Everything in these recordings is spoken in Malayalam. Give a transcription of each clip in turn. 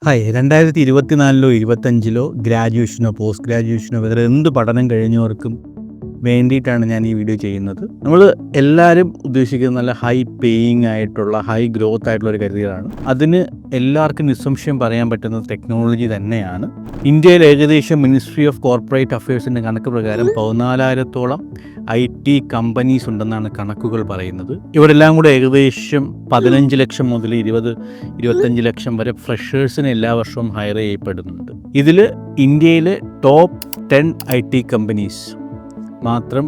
ഹായ് 2024 25 ഗ്രാജുവേഷനോ പോസ്റ്റ് ഗ്രാജുവേഷനോ വേറെ എന്ത് പഠനം കഴിഞ്ഞവർക്കും വേണ്ടിയിട്ടാണ് ഞാൻ ഈ വീഡിയോ ചെയ്യുന്നത്. നമ്മൾ എല്ലാവരും ഉദ്ദേശിക്കുന്നത് നല്ല ഹൈ പേയിങ് ആയിട്ടുള്ള ഹൈ ഗ്രോത്ത് ആയിട്ടുള്ള ഒരു കരിയറാണ്. അതിന് എല്ലാവർക്കും നിസ്സംശയം പറയാൻ പറ്റുന്നത് ടെക്നോളജി തന്നെയാണ്. ഇന്ത്യയിൽ ഏകദേശം മിനിസ്ട്രി ഓഫ് കോർപ്പറേറ്റ് അഫയേഴ്സിൻ്റെ കണക്ക് പ്രകാരം 14,000-ഓളം IT കമ്പനീസ് ഉണ്ടെന്നാണ് കണക്കുകൾ പറയുന്നത്. ഇവരെല്ലാം കൂടെ ഏകദേശം 15 ലക്ഷം മുതൽ 20-25 ലക്ഷം വരെ ഫ്രഷേഴ്സിന് എല്ലാ വർഷവും ഹയർ ചെയ്യപ്പെടുന്നുണ്ട്. ഇതിൽ ഇന്ത്യയിലെ ടോപ്പ് 10 IT കമ്പനീസ് മാത്രം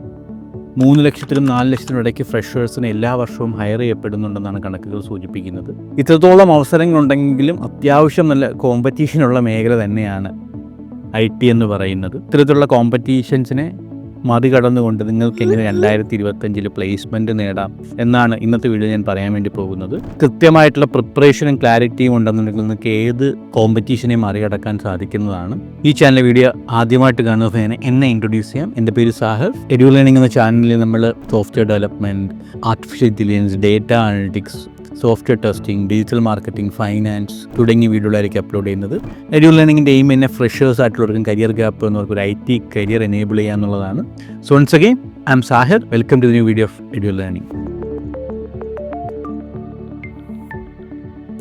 3 ലക്ഷത്തിനും 4 ലക്ഷത്തിനും ഇടയ്ക്ക് ഫ്രഷേഴ്സിന് എല്ലാ വർഷവും ഹയർ ചെയ്യപ്പെടുന്നുണ്ടെന്നാണ് കണക്കുകൾ സൂചിപ്പിക്കുന്നത്. ഇത്രത്തോളം അവസരങ്ങളുണ്ടെങ്കിലും അത്യാവശ്യം നല്ല കോമ്പറ്റീഷനുള്ള മേഖല തന്നെയാണ് IT എന്ന് പറയുന്നത്. ഇത്തരത്തിലുള്ള കോമ്പറ്റീഷൻസിനെ മറികടന്നുകൊണ്ട് നിങ്ങൾക്ക് എങ്ങനെ 2025 പ്ലേസ്മെൻറ്റ് നേടാം എന്നാണ് ഇന്നത്തെ വീഡിയോ ഞാൻ പറയാൻ വേണ്ടി പോകുന്നത്. കൃത്യമായിട്ടുള്ള പ്രിപ്പറേഷനും ക്ലാരിറ്റിയും ഉണ്ടെന്നുണ്ടെങ്കിൽ നിങ്ങൾക്ക് ഏത് കോമ്പറ്റീഷനെയും മറികടക്കാൻ സാധിക്കുന്നതാണ്. ഈ ചാനൽ വീഡിയോ ആദ്യമായിട്ട് കാണുന്നതിന് എന്നെ ഇൻട്രൊഡ്യൂസ് ചെയ്യാം. എൻ്റെ പേര് സാഹർ. എഡ്യൂ ലേണിംഗ് എന്ന ചാനലിൽ നമ്മൾ software development, artificial intelligence, data analytics, software testing, digital marketing, finance തുടങ്ങിയ വീഡിയോകളായിരിക്കും അപ്ലോഡ് ചെയ്യുന്നത്. എഡ്യൂ ലേണിംഗിൻ്റെ എയിം എന്നെ ഫ്രഷേഴ്സ് ആയിട്ടുള്ളവർക്കും കരിയർ ഗ്യാപ്പ് എന്നവർക്ക് ഒരു IT കരിയർ എനേബിൾ ചെയ്യുക എന്നുള്ളതാണ്. So once again I am Sahir. Welcome to the new video of Edu Learning.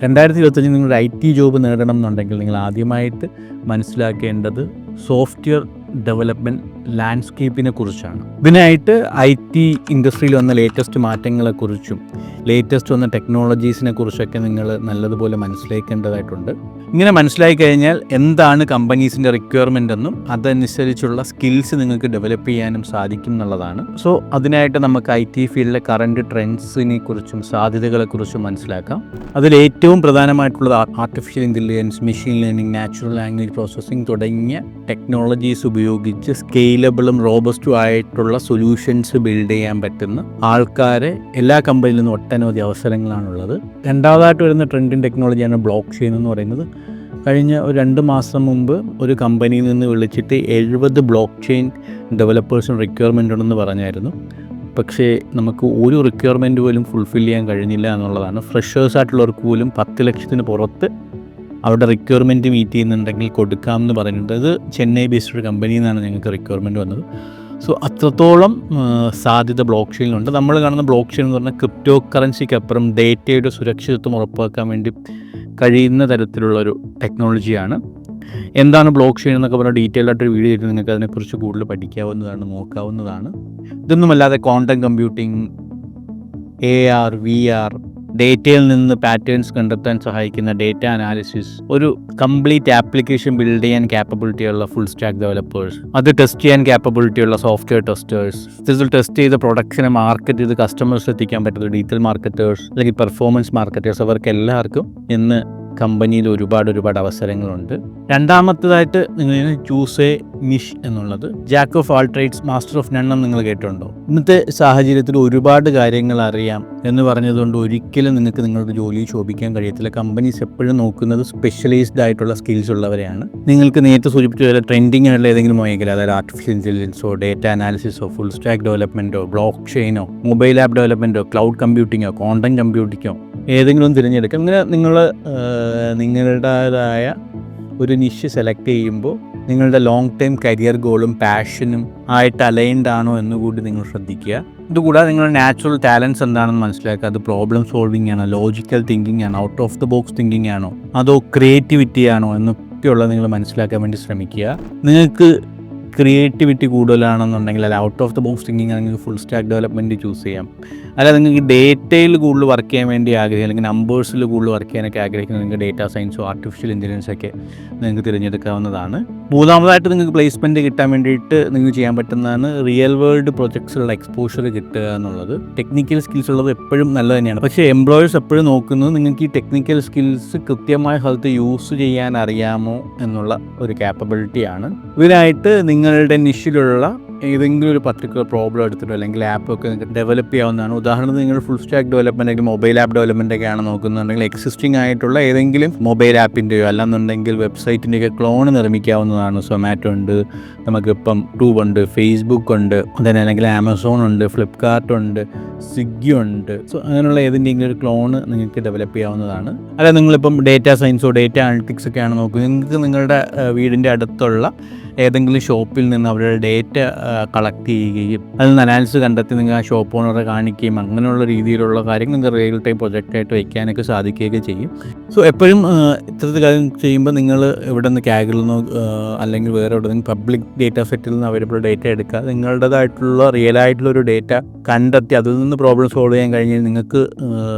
2025 നിങ്ങളൊരു IT ജോബ് നേടണം എന്നുണ്ടെങ്കിൽ നിങ്ങൾ ആദ്യമായിട്ട് മനസ്സിലാക്കേണ്ടത് സോഫ്റ്റ്വെയർ ഡെവലപ്മെൻറ്റ് ലാൻഡ്സ്കേപ്പിനെ കുറിച്ചാണ്. ഇതിനായിട്ട് IT ഇൻഡസ്ട്രിയിൽ വന്ന ലേറ്റസ്റ്റ് മാറ്റങ്ങളെക്കുറിച്ചും ലേറ്റസ്റ്റ് വന്ന ടെക്നോളജീസിനെ കുറിച്ചൊക്കെ നിങ്ങൾ നല്ലതുപോലെ മനസ്സിലാക്കേണ്ടതായിട്ടുണ്ട്. ഇങ്ങനെ മനസ്സിലാക്കി കഴിഞ്ഞാൽ എന്താണ് കമ്പനീസിൻ്റെ റിക്വയർമെൻ്റ് എന്നും അതനുസരിച്ചുള്ള സ്കിൽസ് നിങ്ങൾക്ക് ഡെവലപ്പ് ചെയ്യാനും സാധിക്കും എന്നുള്ളതാണ്. സോ അതിനായിട്ട് നമുക്ക് IT ഫീൽഡിലെ കറൻറ്റ് ട്രെൻഡ്സിനെ കുറിച്ചും സാധ്യതകളെക്കുറിച്ചും മനസ്സിലാക്കാം. അതിൽ ഏറ്റവും പ്രധാനമായിട്ടുള്ളത് artificial intelligence, machine learning, natural language processing തുടങ്ങിയ ടെക്നോളജീസ് ഉപയോഗിച്ച് സ്കെയിലബിളും റോബസ്റ്റും ആയിട്ടുള്ള സൊല്യൂഷൻസ് ബിൽഡ് ചെയ്യാൻ പറ്റുന്ന ആൾക്കാരെ എല്ലാ കമ്പനിയിൽ നിന്നും ഒട്ടനവധി അവസരങ്ങളാണുള്ളത്. രണ്ടാമതായിട്ട് വരുന്ന ട്രെൻഡിങ് ടെക്നോളജിയാണ് ബ്ലോക്ക് ചെയിൻ എന്ന് പറയുന്നത്. കഴിഞ്ഞ ഒരു 2 മാസം മുമ്പ് ഒരു കമ്പനിയിൽ നിന്ന് വിളിച്ചിട്ട് 70 ബ്ലോക്ക് ചെയിൻ ഡെവലപ്പേഴ്സിന് റിക്വയർമെൻ്റ് ഉണ്ടെന്ന് പറഞ്ഞായിരുന്നു. പക്ഷേ നമുക്ക് ഒരു റിക്വയർമെൻറ്റ് പോലും ഫുൾഫിൽ ചെയ്യാൻ കഴിഞ്ഞില്ല എന്നുള്ളതാണ്. ഫ്രഷേഴ്സ് ആയിട്ടുള്ളവർക്ക് പോലും 10 ലക്ഷത്തിന് പുറത്ത് അവരുടെ റിക്വയർമെൻറ്റ് മീറ്റ് ചെയ്യുന്നുണ്ടെങ്കിൽ കൊടുക്കാമെന്ന് പറയുന്നുണ്ട്. ഇത് ചെന്നൈ ബേസ്ഡ് ഒരു കമ്പനിയിൽ നിന്നാണ് ഞങ്ങൾക്ക് റിക്വയർമെൻറ്റ് വന്നത്. സോ അത്രത്തോളം സാധ്യത ബ്ലോക്ക് ചെയിനിലുണ്ട്. നമ്മൾ കാണുന്ന ബ്ലോക്ക് ചെയിൻ എന്ന് പറഞ്ഞാൽ ക്രിപ്റ്റോ കറൻസിക്കപ്പുറം ഡേറ്റയുടെ സുരക്ഷിതത്വം ഉറപ്പാക്കാൻ വേണ്ടി കഴിയുന്ന തരത്തിലുള്ളൊരു ടെക്നോളജിയാണ്. എന്താണ് ബ്ലോക്ക് ചെയിൻ എന്നൊക്കെ പറഞ്ഞാൽ ഡീറ്റെയിൽ ആയിട്ടൊരു വീഡിയോ ചെയ്തിട്ട് നിങ്ങൾക്ക് അതിനെക്കുറിച്ച് കൂടുതൽ പഠിക്കാവുന്നതാണ്, നോക്കാവുന്നതാണ്. ഇതൊന്നുമല്ലാതെ ക്വാണ്ടം കമ്പ്യൂട്ടിംഗ്, AR, VR, ഡേറ്റയിൽ നിന്ന് പാറ്റേൺസ് കണ്ടെത്താൻ സഹായിക്കുന്ന ഡേറ്റ അനാലിസിസ്, ഒരു കംപ്ലീറ്റ് ആപ്ലിക്കേഷൻ ബിൽഡ് ചെയ്യാൻ ക്യാപ്പബിലിറ്റിയുള്ള ഫുൾ സ്റ്റാക്ക് ഡെവലപ്പേഴ്സ്, അത് ടെസ്റ്റ് ചെയ്യാൻ ക്യാപ്പബിലിറ്റിയുള്ള സോഫ്റ്റ്വെയർ ടെസ്റ്റേഴ്സ്, ഇതിൽ ടെസ്റ്റ് ചെയ്ത പ്രൊഡക്ഷനെ മാർക്കറ്റ് ചെയ്ത് കസ്റ്റമേഴ്സ് എത്തിക്കാൻ പറ്റുന്ന ഡിജിറ്റൽ മാർക്കറ്റേഴ്സ് അല്ലെങ്കിൽ പെർഫോമൻസ് മാർക്കറ്റേഴ്സ്, അവർക്ക് എല്ലാവർക്കും ഇന്ന് കമ്പനിയിൽ ഒരുപാട് അവസരങ്ങളുണ്ട്. രണ്ടാമത്തേതായിട്ട് നിങ്ങൾ ചൂസ് എ നിഷ് എന്നുള്ളത്. Jack of all trades master of none എന്ന് നിങ്ങൾ കേട്ടിട്ടുണ്ടോ? ഇന്നത്തെ സാഹചര്യത്തിൽ ഒരുപാട് കാര്യങ്ങൾ അറിയാം എന്ന് പറഞ്ഞതുകൊണ്ട് ഒരിക്കലും നിങ്ങൾക്ക് നിങ്ങളുടെ ജോലി ശോഭിക്കാൻ കഴിയത്തില്ല. കമ്പനീസ് എപ്പോഴും നോക്കുന്നത് സ്പെഷ്യലൈസ്ഡ് ആയിട്ടുള്ള സ്കിൽസ് ഉള്ളവരെയാണ്. നിങ്ങൾക്ക് നേരത്തെ സൂചിപ്പിച്ച ട്രെൻഡിങ് ആയിട്ടുള്ള ഏതെങ്കിലും മേഖല, അതായത് ആർട്ടിഫിഷ്യൽ ഇൻ്റലിജൻസോ, ഡേറ്റ അനാലിസിസോ, ഫുൾ സ്റ്റാക്ക് ഡെവലപ്മെൻറ്റോ, ബ്ലോക്ക് ചെയിനോ, മൊബൈൽ ആപ്പ് ഡെവലപ്മെൻറ്റോ, ക്ലൗഡ് കമ്പ്യൂട്ടിങ്ങോ, ക്വാണ്ടം കമ്പ്യൂട്ടിങ്ങോ ഏതെങ്കിലും തിരഞ്ഞെടുക്കാം. ഇങ്ങനെ നിങ്ങൾ നിങ്ങളുടേതായ ഒരു നിഷ് സെലക്ട് ചെയ്യുമ്പോൾ നിങ്ങളുടെ ലോങ് ടൈം കരിയർ ഗോളും പാഷനും ആയിട്ട് അലൈൻഡ് ആണോ എന്നുകൂടി നിങ്ങൾ ശ്രദ്ധിക്കുക. ഇതുകൂടാതെ നിങ്ങളുടെ നാച്ചുറൽ ടാലൻസ് എന്താണെന്ന് മനസ്സിലാക്കുക. അത് പ്രോബ്ലം സോൾവിങ് ആണോ, ലോജിക്കൽ തിങ്കിങ് ആണോ, out of the box thinking ആണോ, അതോ ക്രിയേറ്റിവിറ്റി ആണോ എന്നൊക്കെയുള്ളത് നിങ്ങൾ മനസ്സിലാക്കാൻ വേണ്ടി ശ്രമിക്കുക. നിങ്ങൾക്ക് ക്രിയേറ്റിവിറ്റി കൂടുതലാണെന്നുണ്ടെങ്കിൽ, അല്ല out of the box thinking ആണെങ്കിൽ ഫുൾ സ്റ്റാക്ക് ഡെവലപ്മെൻറ്റ് ചൂസ് ചെയ്യാം. അല്ലാതെ നിങ്ങൾക്ക് ഡേറ്റയിൽ കൂടുതൽ വർക്ക് ചെയ്യാൻ വേണ്ടി ആഗ്രഹിക്കുക, അല്ലെങ്കിൽ നമ്പേഴ്സിൽ കൂടുതൽ വർക്ക് ചെയ്യാനൊക്കെ ആഗ്രഹിക്കുന്നത് നിങ്ങൾക്ക് ഡേറ്റ സയൻസോ ആർട്ടിഫിഷ്യൽ ഇൻ്റലിജൻസൊക്കെ നിങ്ങൾക്ക് തിരഞ്ഞെടുക്കാവുന്നതാണ്. മൂന്നാമതായിട്ട് നിങ്ങൾക്ക് പ്ലേസ്മെൻറ്റ് കിട്ടാൻ വേണ്ടിയിട്ട് നിങ്ങൾക്ക് ചെയ്യാൻ പറ്റുന്നതാണ് റിയൽ വേൾഡ് പ്രൊജക്ട്സിലുള്ള എക്സ്പോഷർ കിട്ടുക എന്നുള്ളത്. ടെക്നിക്കൽ സ്കിൽസ് ഉള്ളത് എപ്പോഴും നല്ലത് തന്നെയാണ്. പക്ഷേ എംപ്ലോയേഴ്സ് എപ്പോഴും നോക്കുന്നത് നിങ്ങൾക്ക് ഈ ടെക്നിക്കൽ സ്കിൽസ് കൃത്യമായ സ്ഥലത്ത് യൂസ് ചെയ്യാൻ അറിയാമോ എന്നുള്ള ഒരു ക്യാപ്പബിലിറ്റിയാണ്. ഇതിനായിട്ട് നിങ്ങളുടെ നിഷിലുള്ള ഏതെങ്കിലും ഒരു പർട്ടിക്കുലർ പ്രോബ്ലം എടുത്തിട്ടോ അല്ലെങ്കിൽ ആപ്പൊക്കെ നിങ്ങൾക്ക് ഡെവലപ്പ് ചെയ്യാവുന്നതാണ്. ഉദാഹരണത്തിന് നിങ്ങൾ ഫുൾ സ്റ്റാക്ക് ഡെവലപ്മെൻറ്റ് അല്ലെങ്കിൽ മൊബൈൽ ആപ്പ് ഡെവലപ്മെൻ്റ് ഒക്കെയാണ് നോക്കുന്നുണ്ടെങ്കിൽ എക്സിസ്റ്റിംഗ് ആയിട്ടുള്ള ഏതെങ്കിലും മൊബൈൽ ആപ്പിൻ്റെയോ അല്ലാന്നുണ്ടെങ്കിൽ വെബ്സൈറ്റിൻ്റെയൊക്കെ ക്ലോൺ നിർമ്മിക്കാവുന്നതാണ്. സൊമാറ്റോ ഉണ്ട്, നമുക്കിപ്പം ട്യൂബ് ഉണ്ട്, ഫേസ്ബുക്ക് ഉണ്ട്, then അല്ലെങ്കിൽ ആമസോൺ ഉണ്ട്, ഫ്ലിപ്കാർട്ട് ഉണ്ട്, സ്വിഗ്ഗി ഉണ്ട്. സോ അങ്ങനെയുള്ള ഏതിൻ്റെയെങ്കിലും ഒരു ക്ലോണ് നിങ്ങൾക്ക് ഡെവലപ്പ് ചെയ്യാവുന്നതാണ്. അല്ല നിങ്ങളിപ്പം ഡേറ്റ സയൻസോ ഡേറ്റ അനലിറ്റിക്സ് ഒക്കെയാണ് നോക്കുന്നത്, നിങ്ങൾക്ക് നിങ്ങളുടെ വീടിൻ്റെ അടുത്തുള്ള ഏതെങ്കിലും ഷോപ്പിൽ നിന്ന് അവരുടെ ഡേറ്റ കളക്ട് ചെയ്യുകയും അതിൽ നിന്ന് അനാലിസിസ് കണ്ടെത്തി നിങ്ങൾ ആ ഷോപ്പ് ഓണറെ കാണിക്കുകയും അങ്ങനെയുള്ള രീതിയിലുള്ള കാര്യങ്ങൾ നിങ്ങൾക്ക് റിയൽ ടൈം പ്രൊജക്റ്റായിട്ട് വയ്ക്കാനൊക്കെ സാധിക്കുകയൊക്കെ ചെയ്യും. സോ എപ്പോഴും ഇത്തരത്തിൽ കാര്യം ചെയ്യുമ്പോൾ നിങ്ങൾ ഇവിടെ നിന്ന് കാഗിൽ നിന്നോ അല്ലെങ്കിൽ വേറെ എവിടെ നിന്ന് പബ്ലിക് ഡേറ്റ സെറ്റിൽ നിന്ന് അവൈലബിൾ ഡേറ്റ എടുക്കുക, നിങ്ങളുടേതായിട്ടുള്ള റിയലായിട്ടുള്ളൊരു ഡേറ്റ കണ്ടെത്തി അതിൽ നിന്ന് പ്രോബ്ലം സോൾവ് ചെയ്യാൻ കഴിഞ്ഞാൽ നിങ്ങൾക്ക്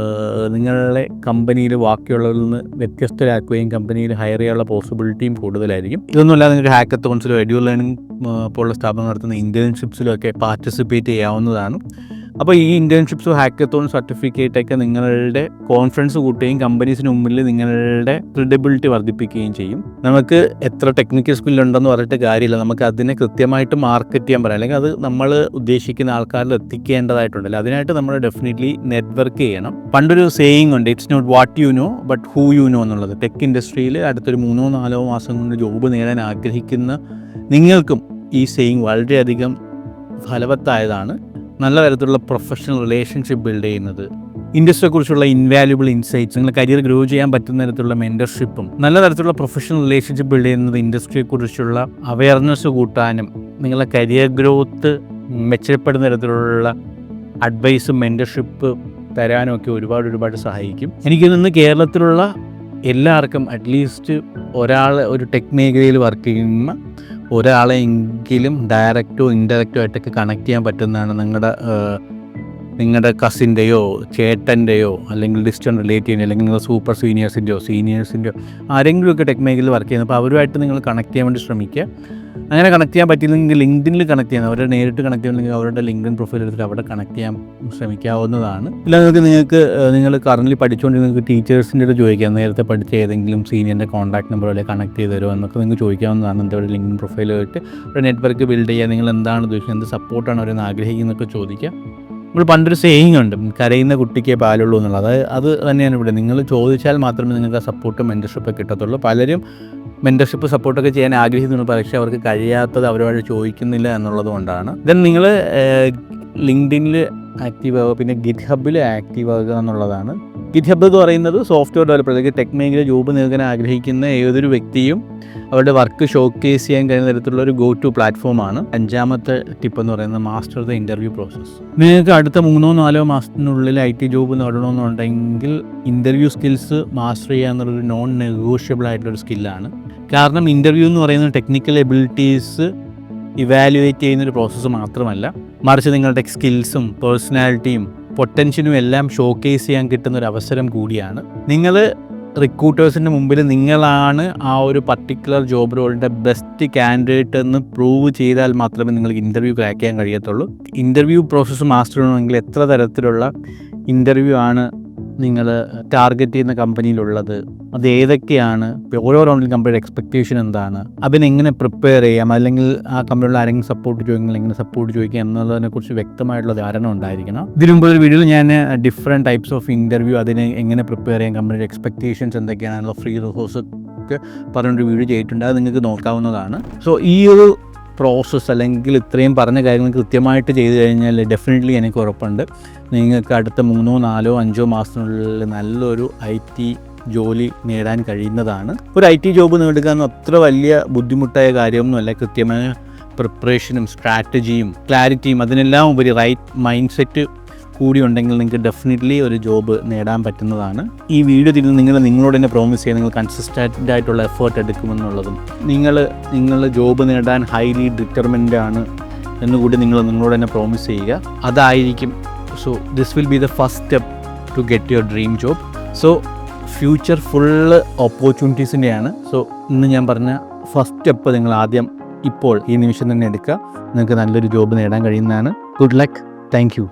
നിങ്ങളുടെ കമ്പനിയിൽ ബാക്കിയുള്ളവരിൽ നിന്ന് വ്യത്യസ്തരാക്കുകയും കമ്പനിയിൽ ഹയർ ചെയ്യാനുള്ള പോസിബിലിറ്റിയും കൂടുതലായിരിക്കും. ഇതൊന്നുമല്ലാതെ നിങ്ങൾക്ക് ഹാക്കത്തോൺസിലോ എഡ്യൂ ലേണിംഗ് പോലുള്ള സ്ഥാപനം നടത്തുന്ന ഇൻറ്റേൺഷിപ്സിലോ ഒക്കെ പാർട്ടിസിപ്പേറ്റ് ചെയ്യാവുന്നതാണ്. അപ്പോൾ ഈ ഇൻറ്റേൺഷിപ്സോ ഹാക്കത്തോൺ സർട്ടിഫിക്കറ്റൊക്കെ നിങ്ങളുടെ കോൺഫിഡൻസ് കൂട്ടുകയും കമ്പനീസിന് മുമ്പിൽ നിങ്ങളുടെ ക്രെഡിബിലിറ്റി വർദ്ധിപ്പിക്കുകയും ചെയ്യും. നമുക്ക് എത്ര ടെക്നിക്കൽ സ്കില്ലുണ്ടെന്ന് പറഞ്ഞിട്ട് കാര്യമില്ല, നമുക്ക് അതിനെ കൃത്യമായിട്ട് മാർക്കറ്റ് ചെയ്യാൻ പറയാം, അല്ലെങ്കിൽ അത് നമ്മൾ ഉദ്ദേശിക്കുന്ന ആൾക്കാരിൽ എത്തിക്കേണ്ടതായിട്ടുണ്ടല്ലോ. അതിനായിട്ട് നമ്മൾ ഡെഫിനറ്റ്ലി നെറ്റ്വർക്ക് ചെയ്യണം. പണ്ടൊരു സേയിങ് ഉണ്ട്, it's not what you know but who you know എന്നുള്ളത്. ടെക് ഇൻഡസ്ട്രിയിൽ അടുത്തൊരു 3-4 മാസം കൊണ്ട് ജോബ് നേടാൻ ആഗ്രഹിക്കുന്ന നിങ്ങൾക്കും ഈ സേയിങ് വളരെയധികം ഫലവത്തായതാണ്. നല്ല തരത്തിലുള്ള പ്രൊഫഷണൽ റിലേഷൻഷിപ്പ് ബിൽഡ് ചെയ്യുന്നത്, ഇൻഡസ്ട്രിയെക്കുറിച്ചുള്ള ഇൻവാല്യുബിൾ ഇൻസൈറ്റ്സ്, നിങ്ങൾ കരിയർ ഗ്രോ ചെയ്യാൻ പറ്റുന്ന തരത്തിലുള്ള മെൻറ്റർഷിപ്പും, നല്ല തരത്തിലുള്ള പ്രൊഫഷണൽ റിലേഷൻഷിപ്പ് ബിൽഡ് ചെയ്യുന്നത് ഇൻഡസ്ട്രിയെക്കുറിച്ചുള്ള അവയർനെസ് കൂട്ടാനും നിങ്ങളുടെ കരിയർ ഗ്രോത്ത് മെച്ചപ്പെടുന്ന തരത്തിലുള്ള അഡ്വൈസും മെൻറ്റർഷിപ്പ് തരാനും ഒക്കെ ഒരുപാട് സഹായിക്കും. എനിക്ക് ഇന്ന് കേരളത്തിലുള്ള എല്ലാവർക്കും അറ്റ്ലീസ്റ്റ് ഒരു ടെക് മേഖലയിൽ വർക്ക് ചെയ്യുന്ന ഒരാളെങ്കിലും ഡയറക്റ്റോ ഇൻഡയറക്റ്റോ ആയിട്ടൊക്കെ കണക്ട് ചെയ്യാൻ പറ്റുന്നതാണ്. നിങ്ങളുടെ കസിൻ്റെയോ ചേട്ടൻ്റെയോ അല്ലെങ്കിൽ ഡിസ്റ്റൻറ്റ് റിലേറ്റീവിൻ്റെ അല്ലെങ്കിൽ നിങ്ങളുടെ സൂപ്പർ സീനിയേഴ്സിൻ്റെയോ ആരെങ്കിലുമൊക്കെ ടെക് മേഖലയിൽ വർക്ക് ചെയ്യുന്നത്. അപ്പോൾ അവരുമായിട്ട് നിങ്ങൾ കണക്ട് ചെയ്യാൻ വേണ്ടി ശ്രമിക്കുക. അങ്ങനെ കണക്ട് ചെയ്യാൻ പറ്റിയില്ലെങ്കിൽ ലിങ്ക്ഡിനിൽ കണക്ട് ചെയ്യുന്നത്, അവരെ നേരിട്ട് കണക്ട് ചെയ്യുന്നെങ്കിൽ അവരുടെ ലിങ്ക്ഡിൻ പ്രൊഫൈൽ എടുത്തിട്ട് അവിടെ കണക്ട് ചെയ്യാൻ ശ്രമിക്കാവുന്നതാണ്. ഇല്ലെങ്കിൽ നിങ്ങൾ കറൻ്റ് പഠിച്ചുകൊണ്ട് നിങ്ങൾക്ക് ടീച്ചേഴ്സിൻ്റെ അടുത്ത് ചോദിക്കാം, നേരത്തെ പഠിച്ച ഏതെങ്കിലും സീനിയറിൻ്റെ കോൺടാക്ട് നമ്പർ അല്ലെങ്കിൽ കണക്ട് ചെയ്ത് തരുമോ എന്നൊക്കെ നിങ്ങൾക്ക് ചോദിക്കാവുന്നതാണ്. എൻ്റെ ഒരു ലിങ്ക്ഡിൻ പ്രൊഫൈലായിട്ട് ഒരു നെറ്റ്വർക്ക് ബിൽഡ് ചെയ്യുക, നിങ്ങൾ എന്താണ് ഉദ്ദേശിക്കുന്നത്, എന്ത് സപ്പോർട്ടാണ് അവരെന്ന് ആഗ്രഹിക്കുന്നതൊക്കെ ചോദിക്കുക. നമ്മൾ പണ്ടൊരു സേയിങ് ഉണ്ട്, കരയുന്ന കുട്ടിക്കേ പാലുള്ളൂ എന്നുള്ളത്. അത് തന്നെയാണ് ഇവിടെ. നിങ്ങൾ ചോദിച്ചാൽ മാത്രമേ നിങ്ങൾക്ക് ആ സപ്പോർട്ടും മെൻറ്റർഷിപ്പൊക്കെ കിട്ടത്തുള്ളൂ. പലരും മെൻറ്റർഷിപ്പ് സപ്പോർട്ടൊക്കെ ചെയ്യാൻ ആഗ്രഹിക്കുന്നുണ്ട്, പക്ഷേ അവർക്ക് കഴിയാത്തത് അവരോട് ചോദിക്കുന്നില്ല എന്നുള്ളത് കൊണ്ടാണ്. ദെൻ നിങ്ങൾ ലിങ്ക്ഡിനിൽ ആക്റ്റീവ് ആവുക, പിന്നെ ഗിറ്റ്ഹബിൽ ആക്റ്റീവ് ആവുക എന്നുള്ളതാണ്. ഗിറ്റ്ഹബ് എന്ന് പറയുന്നത് സോഫ്റ്റ്വെയർ ഡെവലപ്പർ അല്ലെങ്കിൽ ടെക് മേഖല ജോബ് നേടാൻ ആഗ്രഹിക്കുന്ന ഏതൊരു വ്യക്തിയും അവരുടെ വർക്ക് ഷോക്കേസ് ചെയ്യാൻ കഴിയുന്ന തരത്തിലുള്ള ഒരു ഗോ ടു പ്ലാറ്റ്ഫോമാണ്. 5ാമത്തെ ടിപ്പ് എന്ന് പറയുന്നത് മാസ്റ്റർ ദ ഇൻ്റർവ്യൂ പ്രോസസ്സ്. നിങ്ങൾക്ക് അടുത്ത 3-4 മാസത്തിനുള്ളിൽ IT ജോബ് നേടണമെന്നുണ്ടെങ്കിൽ ഇൻ്റർവ്യൂ സ്കിൽസ് മാസ്റ്റർ ചെയ്യുക എന്നുള്ളൊരു നോൺ നെഗോഷ്യബിൾ ആയിട്ടുള്ളൊരു സ്കില്ലാണ്. കാരണം ഇൻ്റർവ്യൂ എന്ന് പറയുന്നത് ടെക്നിക്കൽ എബിലിറ്റീസ് ഇവാലുവേറ്റ് ചെയ്യുന്നൊരു പ്രോസസ്സ് മാത്രമല്ല, മറിച്ച് നിങ്ങളുടെ സ്കിൽസും പേഴ്സണാലിറ്റിയും പൊട്ടൻഷ്യലും എല്ലാം ഷോക്കേസ് ചെയ്യാൻ കിട്ടുന്ന ഒരു അവസരം കൂടിയാണ്. നിങ്ങൾ റിക്രൂട്ടേഴ്സിൻ്റെ മുമ്പിൽ നിങ്ങളാണ് ആ ഒരു പർട്ടിക്കുലർ ജോബ് റോളിൻ്റെ ബെസ്റ്റ് കാൻഡിഡേറ്റ് എന്ന് പ്രൂവ് ചെയ്താൽ മാത്രമേ നിങ്ങൾക്ക് ഇൻ്റർവ്യൂ ക്രാക്ക് ചെയ്യാൻ കഴിയത്തുള്ളൂ. ഇൻ്റർവ്യൂ പ്രോസസ്സ് മാസ്റ്റർ ചെയ്യണമെങ്കിൽ എത്ര തരത്തിലുള്ള ഇൻ്റർവ്യൂ ആണ് നിങ്ങൾ ടാർഗറ്റ് ചെയ്യുന്ന കമ്പനിയിലുള്ളത്, അത് ഏതൊക്കെയാണ്, ഓരോ റൗണ്ടിൽ കമ്പനിയുടെ എക്സ്പെക്റ്റേഷൻ എന്താണ്, അതിനെങ്ങനെ പ്രിപ്പയർ ചെയ്യാം, അല്ലെങ്കിൽ ആ കമ്പനിയുള്ള ആരെങ്കിലും സപ്പോർട്ട് ചോദിക്കുമ്പോൾ എങ്ങനെ സപ്പോർട്ട് ചോദിക്കുക എന്നതിനെക്കുറിച്ച് വ്യക്തമായിട്ടുള്ള ധാരണ ഉണ്ടായിരിക്കണം. ഇതിനു മുമ്പ് ഒരു വീഡിയോയിൽ ഞാൻ ഡിഫറെൻറ്റ് ടൈപ്സ് ഓഫ് ഇൻ്റർവ്യൂ, അതിനെ എങ്ങനെ പ്രിപ്പയർ ചെയ്യാം, കമ്പനിയുടെ എക്സ്പെക്റ്റേഷൻസ് എന്തൊക്കെയാണല്ലോ, ഫ്രീ റിസോഴ്സ് ഒക്കെ പറഞ്ഞൊരു വീഡിയോ ചെയ്തിട്ടുണ്ട്, അത് നിങ്ങൾക്ക് നോക്കാവുന്നതാണ്. സോ ഈ ഒരു പ്രോസസ്സ് അല്ലെങ്കിൽ ഇത്രയും പറഞ്ഞ കാര്യങ്ങൾ കൃത്യമായിട്ട് ചെയ്തു കഴിഞ്ഞാൽ ഡെഫിനറ്റ്ലി എനിക്ക് ഉറപ്പുണ്ട് നിങ്ങൾക്ക് അടുത്ത 3-4-5 മാസത്തിനുള്ളിൽ നല്ലൊരു IT ജോലി നേടാൻ കഴിയുന്നതാണ്. ഒരു IT ജോബ് നേടുക എന്ന് അത്ര വലിയ ബുദ്ധിമുട്ടായ കാര്യമൊന്നുമല്ല. കൃത്യമായ പ്രിപ്പറേഷനും സ്ട്രാറ്റജിയും ക്ലാരിറ്റിയും അതിനെല്ലാം ഉപരി റൈറ്റ് മൈൻഡ് സെറ്റ് കൂടി ഉണ്ടെങ്കിൽ നിങ്ങൾക്ക് ഡെഫിനറ്റ്ലി ഒരു ജോബ് നേടാൻ പറ്റുന്നതാണ്. ഈ വീഡിയോ തിരിഞ്ഞ് നിങ്ങളോട് തന്നെ പ്രോമിസ് ചെയ്യുക, നിങ്ങൾ കൺസിസ്റ്റൻ്റ് ആയിട്ടുള്ള എഫേർട്ട് എടുക്കുമെന്നുള്ളതും നിങ്ങൾ ജോബ് നേടാൻ ഹൈലി ഡിറ്റർമിൻഡ് ആണ് എന്നുകൂടി നിങ്ങളോട് തന്നെ പ്രോമിസ് ചെയ്യുക. അതായിരിക്കും. So this will be the first step to get your dream job. So future full ഓപ്പർച്യൂണിറ്റീസിൻ്റെയാണ്. സോ ഇന്ന് ഞാൻ പറഞ്ഞ ഫസ്റ്റ് സ്റ്റെപ്പ് നിങ്ങൾ ആദ്യം ഇപ്പോൾ ഈ നിമിഷം തന്നെ എടുക്കുക. നിങ്ങൾക്ക് നല്ലൊരു ജോബ് നേടാൻ കഴിയുന്നതാണ്. Good luck. Thank you.